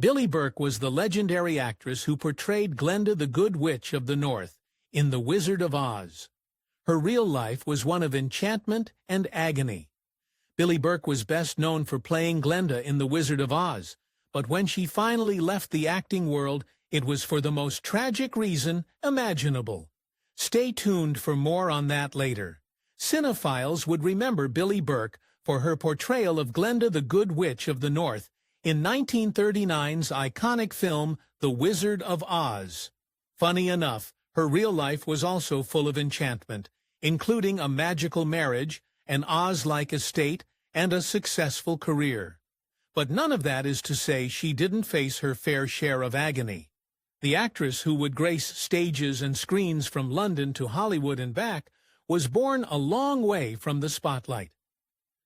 Billie Burke was the legendary actress who portrayed Glinda the Good Witch of the North in The Wizard of Oz. Her real life was one of enchantment and agony. Billie Burke was best known for playing Glinda in The Wizard of Oz, but when she finally left the acting world, it was for the most tragic reason imaginable. Stay tuned for more on that later. Cinephiles would remember Billie Burke for her portrayal of Glinda the Good Witch of the North in 1939's iconic film The Wizard of Oz. Funny enough, her real life was also full of enchantment, including a magical marriage, an Oz-like estate, and a successful career. But none of that is to say she didn't face her fair share of agony. The actress who would grace stages and screens from London to Hollywood and back was born a long way from the spotlight.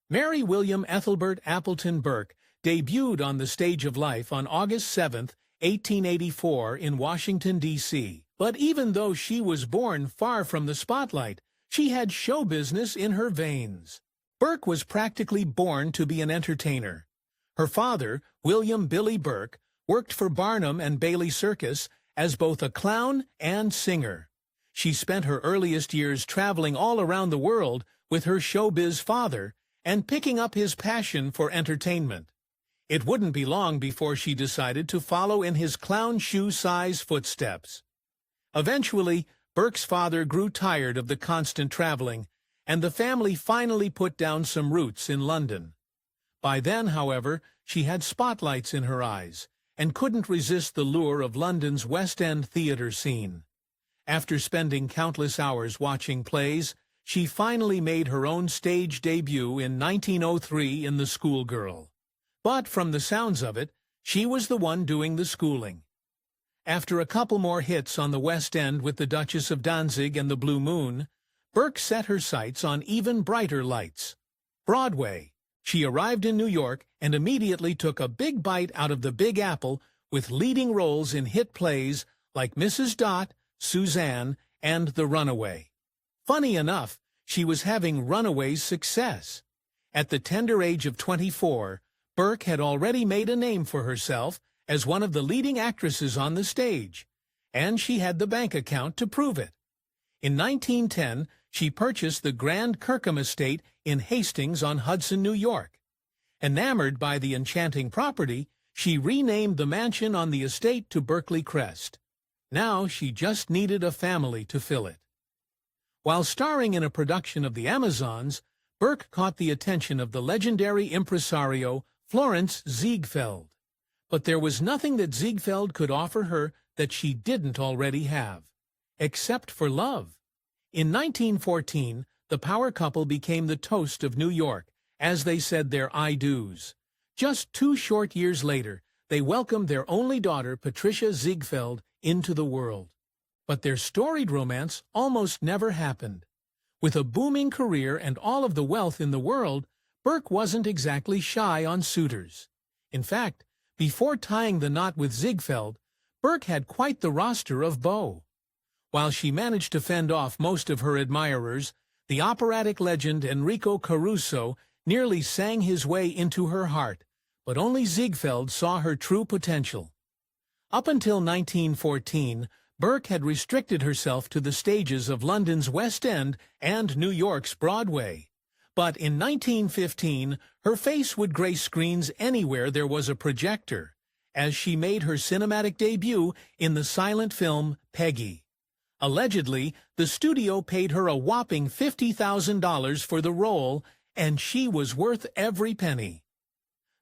Mary William Ethelbert Appleton Burke debuted on the stage of life on August 7, 1884 in Washington, D.C. But even though she was born far from the spotlight, she had show business in her veins. Burke was practically born to be an entertainer. Her father, William Billy Burke, worked for Barnum and Bailey Circus as both a clown and singer. She spent her earliest years traveling all around the world with her showbiz father and picking up his passion for entertainment. It wouldn't be long before she decided to follow in his clown shoe-size footsteps. Eventually, Burke's father grew tired of the constant traveling, and the family finally put down some roots in London. By then, however, she had spotlights in her eyes and couldn't resist the lure of London's West End theatre scene. After spending countless hours watching plays, she finally made her own stage debut in 1903 in The Schoolgirl. But from the sounds of it, she was the one doing the schooling. After a couple more hits on the West End with The Duchess of Danzig and The Blue Moon, Burke set her sights on even brighter lights. Broadway. She arrived in New York and immediately took a big bite out of the Big Apple with leading roles in hit plays like Mrs. Dot, Suzanne, and The Runaway. Funny enough, she was having Runaway's success. At the tender age of 24, Burke had already made a name for herself as one of the leading actresses on the stage, and she had the bank account to prove it. In 1910, she purchased the Grand Kirkham estate in Hastings on Hudson, New York. Enamored by the enchanting property, she renamed the mansion on the estate to Berkeley Crest. Now she just needed a family to fill it. While starring in a production of The Amazons, Burke caught the attention of the legendary impresario Florence Ziegfeld. But there was nothing that Ziegfeld could offer her that she didn't already have, except for love. In 1914, the power couple became the toast of New York as they said their I-dos. Just 2 short years later, they welcomed their only daughter, Patricia Ziegfeld, into the world. But their storied romance almost never happened. With a booming career and all of the wealth in the world, Burke wasn't exactly shy on suitors. In fact, before tying the knot with Ziegfeld, Burke had quite the roster of beaux. While she managed to fend off most of her admirers, the operatic legend Enrico Caruso nearly sang his way into her heart, but only Ziegfeld saw her true potential. Up until 1914, Burke had restricted herself to the stages of London's West End and New York's Broadway. But in 1915, her face would grace screens anywhere there was a projector, as she made her cinematic debut in the silent film Peggy. Allegedly, the studio paid her a whopping $50,000 for the role, and she was worth every penny.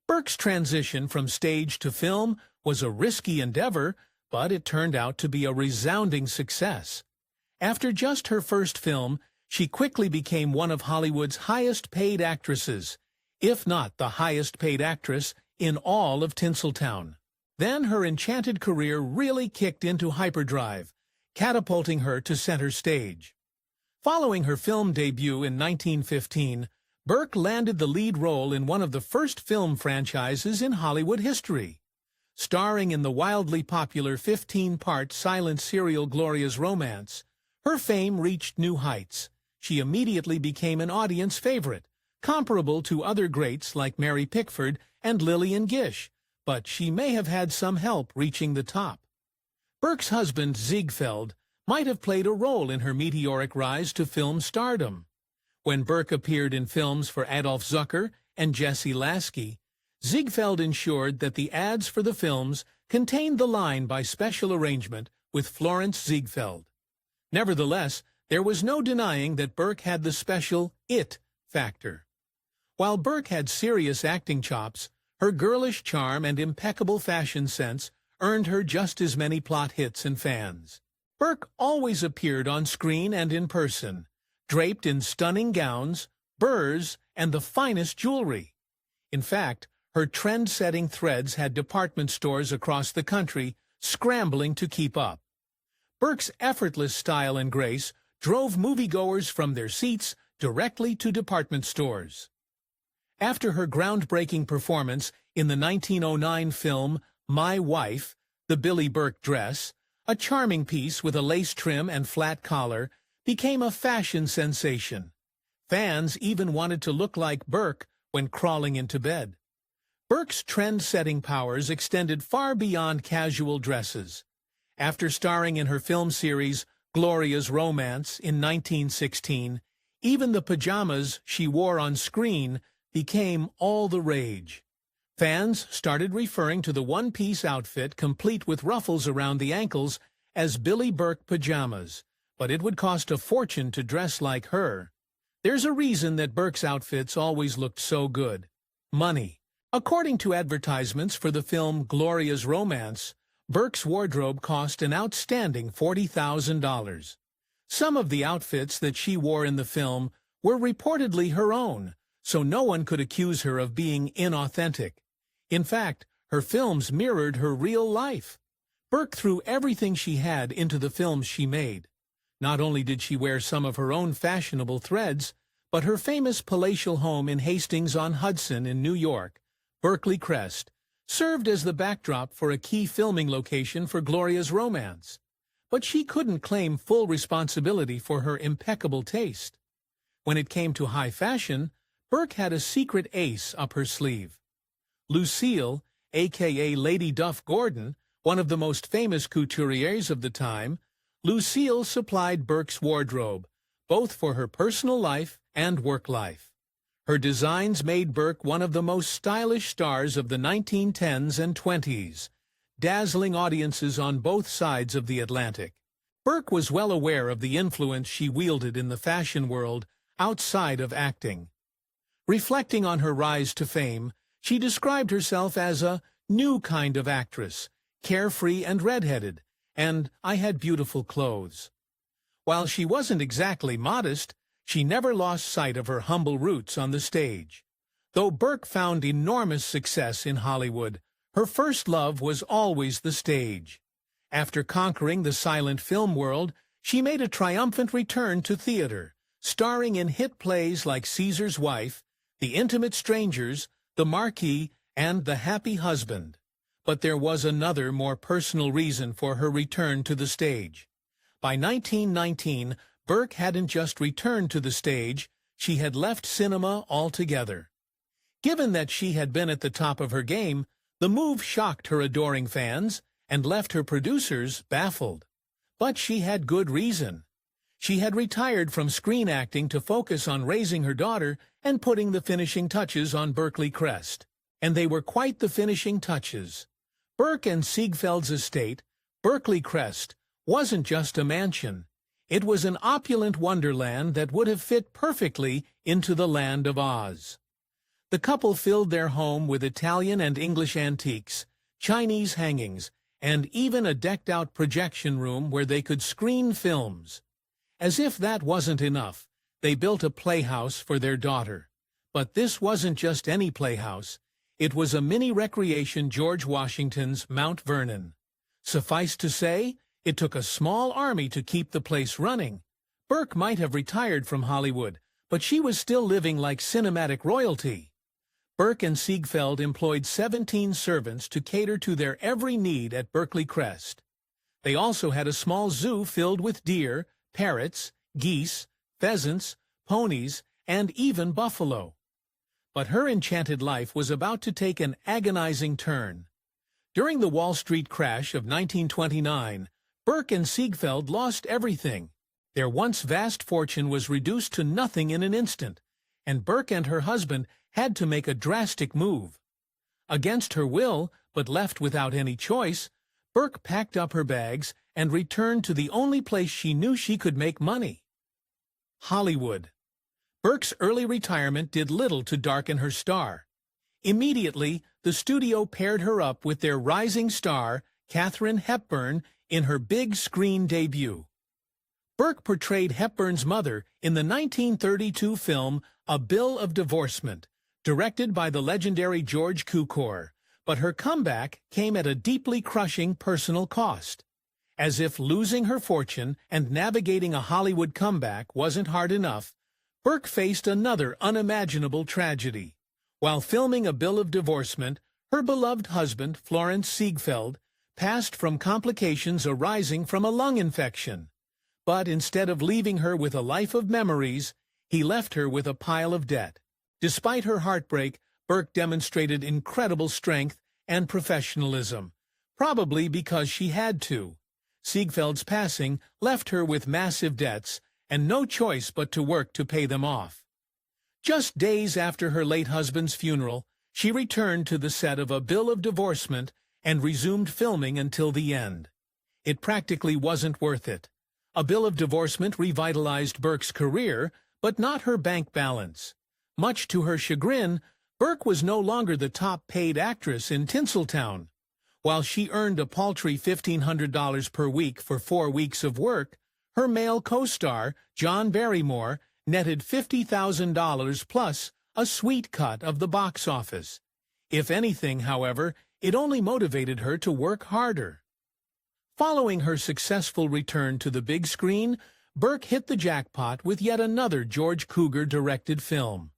Burke's transition from stage to film was a risky endeavor, but it turned out to be a resounding success. After just her first film, she quickly became one of Hollywood's highest-paid actresses, if not the highest-paid actress in all of Tinseltown. Then her enchanted career really kicked into hyperdrive, catapulting her to center stage. Following her film debut in 1915, Burke landed the lead role in one of the first film franchises in Hollywood history. Starring in the wildly popular 15-part silent serial Gloria's Romance, her fame reached new heights. She immediately became an audience favorite, comparable to other greats like Mary Pickford and Lillian Gish, but she may have had some help reaching the top. Burke's husband, Ziegfeld, might have played a role in her meteoric rise to film stardom. When Burke appeared in films for Adolf Zucker and Jesse Lasky, Ziegfeld ensured that the ads for the films contained the line by special arrangement with Florence Ziegfeld. Nevertheless, there was no denying that Burke had the special it factor. While Burke had serious acting chops, her girlish charm and impeccable fashion sense earned her just as many plot hits and fans. Burke always appeared on screen and in person, draped in stunning gowns, burrs, and the finest jewelry. In fact, her trend-setting threads had department stores across the country scrambling to keep up. Burke's effortless style and grace drove moviegoers from their seats directly to department stores. After her groundbreaking performance in the 1909 film My Wife, The Billie Burke Dress, a charming piece with a lace trim and flat collar, became a fashion sensation. Fans even wanted to look like Burke when crawling into bed. Burke's trend-setting powers extended far beyond casual dresses. After starring in her film series Gloria's Romance in 1916, even the pajamas she wore on screen became all the rage. Fans started referring to the one-piece outfit complete with ruffles around the ankles as Billie Burke pajamas, but it would cost a fortune to dress like her. There's a reason that Burke's outfits always looked so good. Money. According to advertisements for the film Gloria's Romance, Burke's wardrobe cost an outstanding $40,000. Some of the outfits that she wore in the film were reportedly her own, so no one could accuse her of being inauthentic. In fact, her films mirrored her real life. Burke threw everything she had into the films she made. Not only did she wear some of her own fashionable threads, but her famous palatial home in Hastings-on-Hudson in New York, Berkeley Crest, served as the backdrop for a key filming location for Gloria's Romance. But she couldn't claim full responsibility for her impeccable taste. When it came to high fashion, Burke had a secret ace up her sleeve. Lucille, a.k.a. Lady Duff Gordon, one of the most famous couturiers of the time, Lucille supplied Burke's wardrobe, both for her personal life and work life. Her designs made Burke one of the most stylish stars of the 1910s and 20s, dazzling audiences on both sides of the Atlantic. Burke was well aware of the influence she wielded in the fashion world outside of acting. Reflecting on her rise to fame, she described herself as a new kind of actress, carefree and red-headed, and I had beautiful clothes. While she wasn't exactly modest, she never lost sight of her humble roots on the stage. Though Burke found enormous success in Hollywood, her first love was always the stage. After conquering the silent film world, she made a triumphant return to theater, starring in hit plays like Caesar's Wife, The Intimate Strangers, The Marquis, and The Happy Husband. But there was another, more personal reason for her return to the stage. By 1919, Burke hadn't just returned to the stage, she had left cinema altogether. Given that she had been at the top of her game, the move shocked her adoring fans and left her producers baffled. But she had good reason. She had retired from screen acting to focus on raising her daughter and putting the finishing touches on Berkeley Crest. And they were quite the finishing touches. Burke and Ziegfeld's estate, Berkeley Crest, wasn't just a mansion. It was an opulent wonderland that would have fit perfectly into the Land of Oz. The couple filled their home with Italian and English antiques, Chinese hangings, and even a decked-out projection room where they could screen films. As if that wasn't enough, they built a playhouse for their daughter. But this wasn't just any playhouse. It was a mini recreation George Washington's Mount Vernon. Suffice to say, it took a small army to keep the place running. Burke might have retired from Hollywood, but she was still living like cinematic royalty. Burke and Ziegfeld employed 17 servants to cater to their every need at Berkeley Crest. They also had a small zoo filled with deer, parrots, geese, pheasants, ponies, and even buffalo. But her enchanted life was about to take an agonizing turn. During the Wall Street crash of 1929, Burke and Ziegfeld lost everything. Their once vast fortune was reduced to nothing in an instant, and Burke and her husband had to make a drastic move. Against her will, but left without any choice, Burke packed up her bags and returned to the only place she knew she could make money: Hollywood. Burke's early retirement did little to darken her star. Immediately, the studio paired her up with their rising star, Katharine Hepburn, in her big screen debut. Burke portrayed Hepburn's mother in the 1932 film A Bill of Divorcement, directed by the legendary George Cukor, but her comeback came at a deeply crushing personal cost. As if losing her fortune and navigating a Hollywood comeback wasn't hard enough, Burke faced another unimaginable tragedy. While filming A Bill of Divorcement, her beloved husband, Florence Ziegfeld, passed from complications arising from a lung infection. But instead of leaving her with a life of memories, he left her with a pile of debt. Despite her heartbreak, Burke demonstrated incredible strength and professionalism, probably because she had to. Ziegfeld's passing left her with massive debts and no choice but to work to pay them off. Just days after her late husband's funeral, she returned to the set of A Bill of Divorcement and resumed filming until the end. It practically wasn't worth it. A Bill of Divorcement revitalized Burke's career, but not her bank balance. Much to her chagrin, Burke was no longer the top-paid actress in Tinseltown. While she earned a paltry $1,500 per week for 4 weeks of work, her male co-star, John Barrymore, netted $50,000 plus a sweet cut of the box office. If anything, however, it only motivated her to work harder. Following her successful return to the big screen, Burke hit the jackpot with yet another George Cukor-directed film.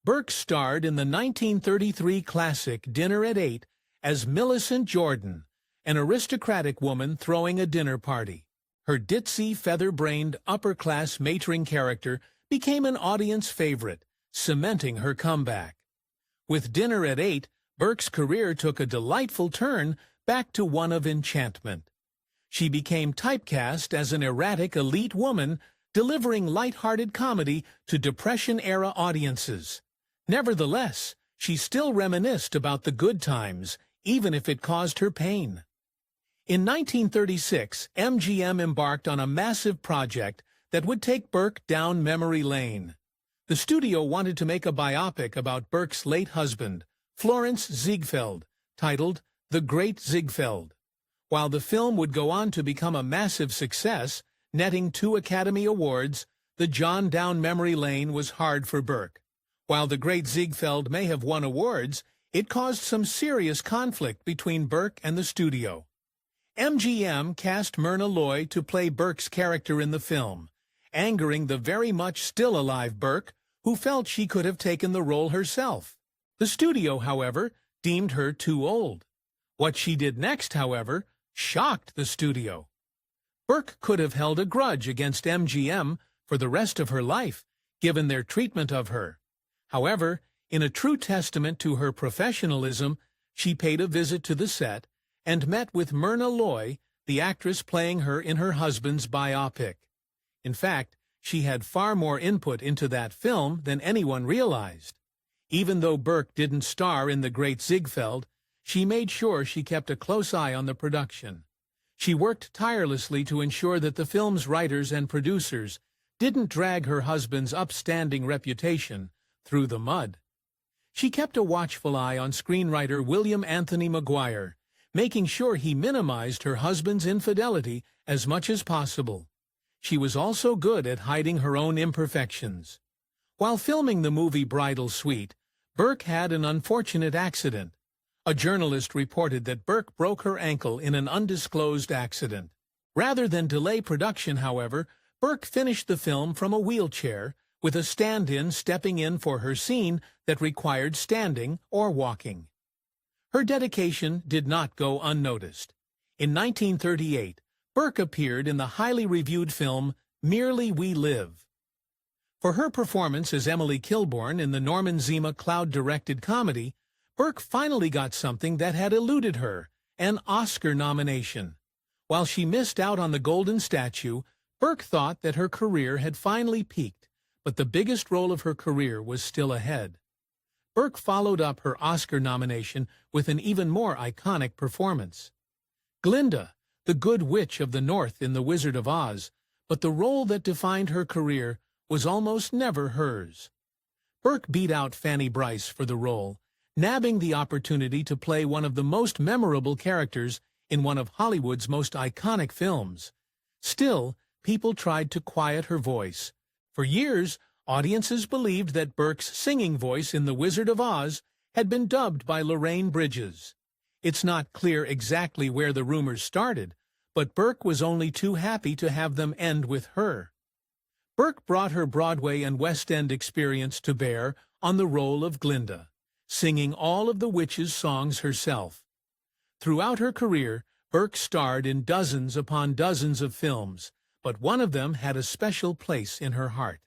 Burke starred in the 1933 classic Dinner at 8 as Millicent Jordan, an aristocratic woman throwing a dinner party. Her ditzy, feather-brained, upper-class matron character became an audience favorite, cementing her comeback. With Dinner at 8, Burke's career took a delightful turn back to one of enchantment. She became typecast as an erratic elite woman, delivering light-hearted comedy to Depression-era audiences. Nevertheless, she still reminisced about the good times, even if it caused her pain. In 1936, MGM embarked on a massive project that would take Burke down memory lane. The studio wanted to make a biopic about Burke's late husband, Florence Ziegfeld, titled The Great Ziegfeld. While the film would go on to become a massive success, netting 2 Academy Awards, the John down memory lane was hard for Burke. While The Great Ziegfeld may have won awards, it caused some serious conflict between Burke and the studio. MGM cast Myrna Loy to play Burke's character in the film, angering the very much still alive Burke, who felt she could have taken the role herself. The studio, however, deemed her too old. What she did next, however, shocked the studio. Burke could have held a grudge against MGM for the rest of her life, given their treatment of her. However, in a true testament to her professionalism, she paid a visit to the set and met with Myrna Loy, the actress playing her in her husband's biopic. In fact, she had far more input into that film than anyone realized. Even though Burke didn't star in The Great Ziegfeld, she made sure she kept a close eye on the production. She worked tirelessly to ensure that the film's writers and producers didn't drag her husband's upstanding reputation through the mud. She kept a watchful eye on screenwriter William Anthony Maguire, making sure he minimized her husband's infidelity as much as possible. She was also good at hiding her own imperfections. While filming the movie Bridal Suite, Burke had an unfortunate accident. A journalist reported that Burke broke her ankle in an undisclosed accident. Rather than delay production, however, Burke finished the film from a wheelchair, with a stand-in stepping in for her scene that required standing or walking. Her dedication did not go unnoticed. In 1938, Burke appeared in the highly reviewed film Merely We Live. For her performance as Emily Kilbourne in the Norman Zima Cloud-directed comedy, Burke finally got something that had eluded her an Oscar nomination. While she missed out on the Golden Statue, Burke thought that her career had finally peaked, but the biggest role of her career was still ahead. Burke followed up her Oscar nomination with an even more iconic performance. Glinda, the Good Witch of the North in The Wizard of Oz, but the role that defined her career was almost never hers. Burke beat out Fanny Brice for the role, nabbing the opportunity to play one of the most memorable characters in one of Hollywood's most iconic films. Still, people tried to quiet her voice. For years, audiences believed that Burke's singing voice in The Wizard of Oz had been dubbed by Lorraine Bridges. It's not clear exactly where the rumors started, but Burke was only too happy to have them end with her. Burke brought her Broadway and West End experience to bear on the role of Glinda, singing all of the witch's songs herself. Throughout her career, Burke starred in dozens upon dozens of films, but one of them had a special place in her heart.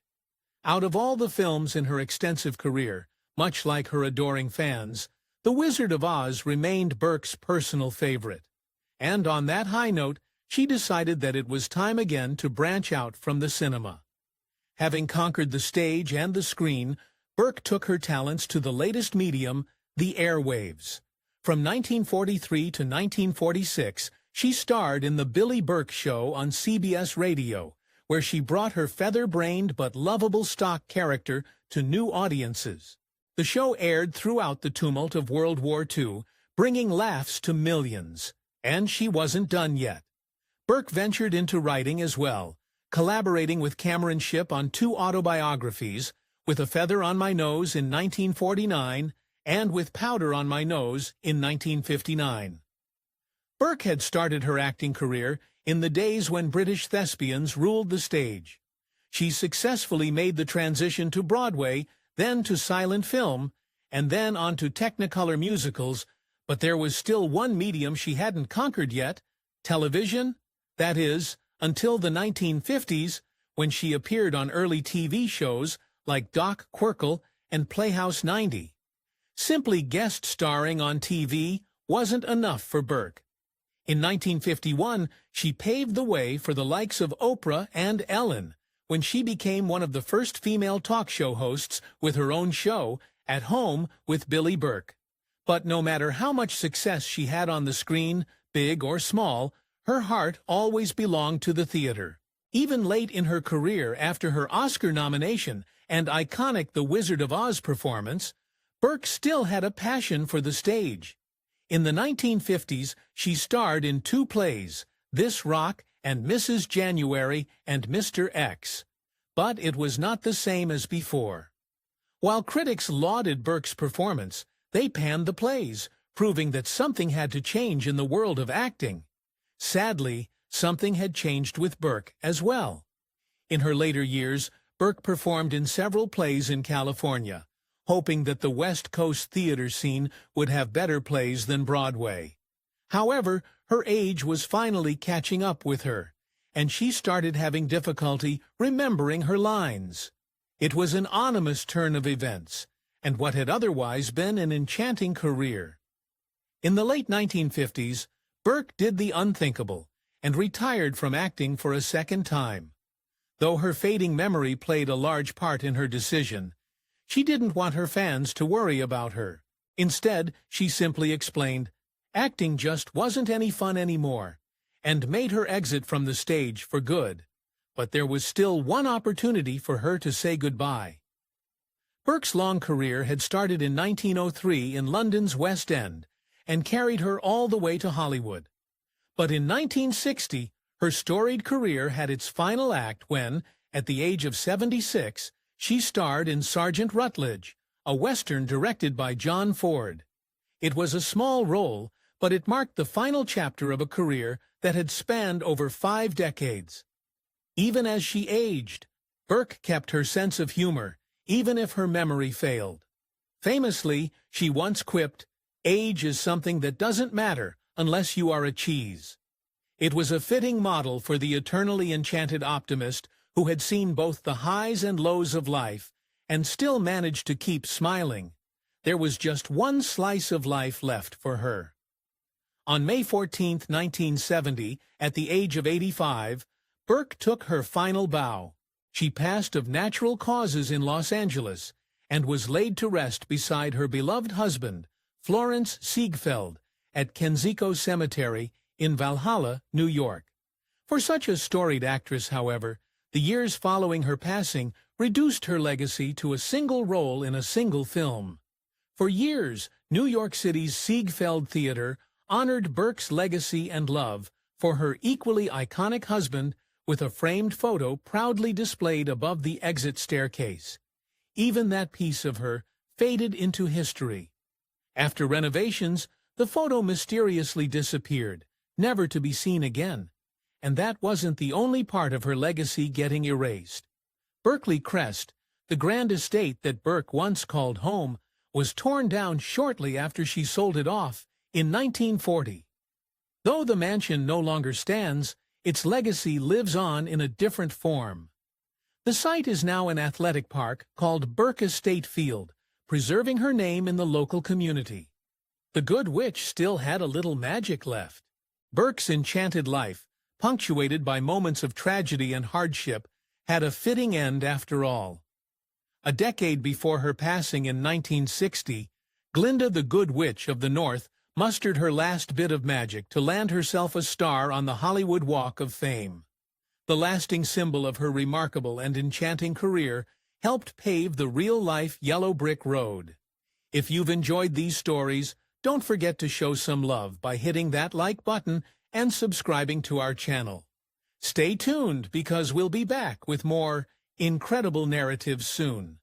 Out of all the films in her extensive career, much like her adoring fans, The Wizard of Oz remained Burke's personal favorite. And on that high note, she decided that it was time again to branch out from the cinema. Having conquered the stage and the screen, Burke took her talents to the latest medium, the airwaves. From 1943 to 1946, she starred in The Billy Burke Show on CBS Radio, where she brought her feather-brained but lovable stock character to new audiences. The show aired throughout the tumult of World War II, bringing laughs to millions. And she wasn't done yet. Burke ventured into writing as well, collaborating with Cameron Shipp on 2 autobiographies, With a Feather on My Nose in 1949 and With Powder on My Nose in 1959. Burke had started her acting career in the days when British thespians ruled the stage. She successfully made the transition to Broadway, then to silent film, and then on to Technicolor musicals, but there was still one medium she hadn't conquered yet, television. That is, until the 1950s, when she appeared on early TV shows like Doc Quirkle and Playhouse 90. Simply guest starring on TV wasn't enough for Burke. In 1951, she paved the way for the likes of Oprah and Ellen, when she became one of the first female talk show hosts with her own show, At Home with Billy Burke. But no matter how much success she had on the screen, big or small, her heart always belonged to the theater. Even late in her career, after her Oscar nomination and iconic The Wizard of Oz performance, Burke still had a passion for the stage. In the 1950s, she starred in 2 plays, This Rock and Mrs. January and Mr. X. But it was not the same as before. While critics lauded Burke's performance, they panned the plays, proving that something had to change in the world of acting. Sadly, something had changed with Burke as well. In her later years, Burke performed in several plays in California, hoping that the West Coast theater scene would have better plays than Broadway. However, her age was finally catching up with her, and she started having difficulty remembering her lines. It was an ominous turn of events, and what had otherwise been an enchanting career. In the late 1950s, Burke did the unthinkable and retired from acting for a second time. Though her fading memory played a large part in her decision, she didn't want her fans to worry about her. Instead, she simply explained, acting just wasn't any fun anymore, and made her exit from the stage for good. But there was still one opportunity for her to say goodbye. Burke's long career had started in 1903 in London's West End and carried her all the way to Hollywood. But in 1960, her storied career had its final act when, at the age of 76, she starred in Sergeant Rutledge, a Western directed by John Ford. It was a small role, but it marked the final chapter of a career that had spanned over 5 decades. Even as she aged, Burke kept her sense of humor, even if her memory failed. Famously, she once quipped, "Age is something that doesn't matter unless you are a cheese." It was a fitting model for the eternally enchanted optimist who had seen both the highs and lows of life and still managed to keep smiling. There was just one slice of life left for her. On May 14, 1970, at the age of 85, Burke took her final bow. She passed of natural causes in Los Angeles and was laid to rest beside her beloved husband, Florence Ziegfeld, at Kensico Cemetery in Valhalla, New York. For such a storied actress, however, the years following her passing reduced her legacy to a single role in a single film. For years, New York City's Ziegfeld Theater honored Burke's legacy and love for her equally iconic husband with a framed photo proudly displayed above the exit staircase. Even that piece of her faded into history. After renovations, the photo mysteriously disappeared, never to be seen again. And that wasn't the only part of her legacy getting erased. Berkeley Crest, the grand estate that Burke once called home, was torn down shortly after she sold it off in 1940. Though the mansion no longer stands, its legacy lives on in a different form. The site is now an athletic park called Burke Estate Field, preserving her name in the local community. The Good Witch still had a little magic left. Burke's enchanted life, punctuated by moments of tragedy and hardship, had a fitting end after all. A decade before her passing in 1960, Glinda the Good Witch of the North mustered her last bit of magic to land herself a star on the Hollywood Walk of Fame. The lasting symbol of her remarkable and enchanting career helped pave the real-life yellow brick road. If you've enjoyed these stories, don't forget to show some love by hitting that like button and subscribing to our channel. Stay tuned because we'll be back with more incredible narratives soon.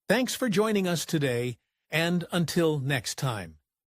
Thanks for joining us today, and until next time.